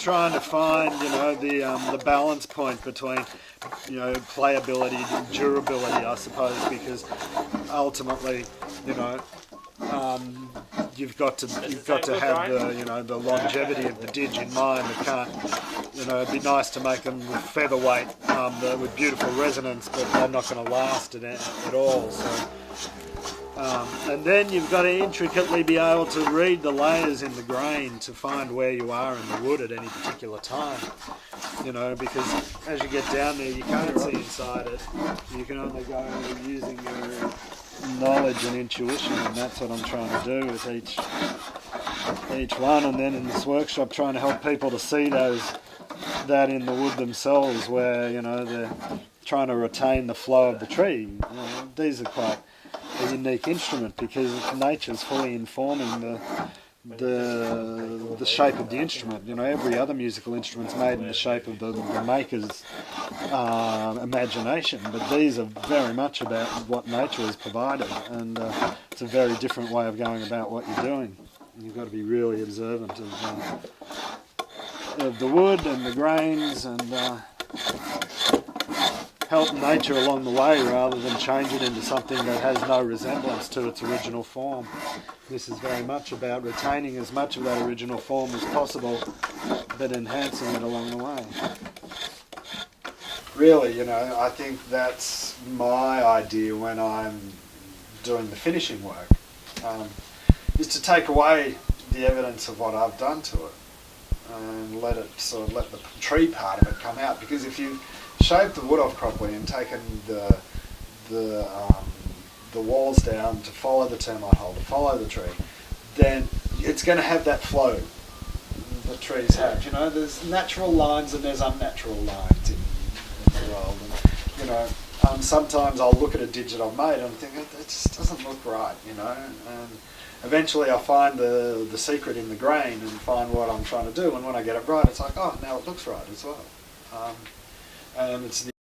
trying to find, you know, the balance point between, you know, playability and durability, I suppose, because ultimately, you know, you've got to have the, you know, the longevity of the didge in mind. It can't, you know, it'd be nice to make them with featherweight, with beautiful resonance, but they're not going to last at all. So. And then you've got to intricately be able to read the layers in the grain to find where you are in the wood at any particular time. You know, because as you get down there, you can't see inside it. You can only go using your knowledge and intuition, and that's what I'm trying to do with each one. And then in this workshop, trying to help people to see that in the wood themselves, where, you know, they're trying to retain the flow of the tree. You know, these are quite a unique instrument because nature's fully informing the shape of the instrument. You know, every other musical instrument's made in the shape of the maker's imagination, but these are very much about what nature has provided, and it's a very different way of going about what you're doing. You've got to be really observant of the wood and the grains, and help nature along the way rather than change it into something that has no resemblance to its original form. This is very much about retaining as much of that original form as possible, but enhancing it along the way. Really, you know, I think that's my idea when I'm doing the finishing work, is to take away the evidence of what I've done to it and let the tree part of it come out. Because if you shaved the wood off properly and taken the walls down to follow the termite hole, to follow the tree, then it's going to have that flow that trees have. You know, there's natural lines and there's unnatural lines in the world. And, you know, sometimes I'll look at a didge that I've made and think, it just doesn't look right, you know. And eventually I find the secret in the grain and find what I'm trying to do. And when I get it right, it's like, oh, now it looks right as well. And it's the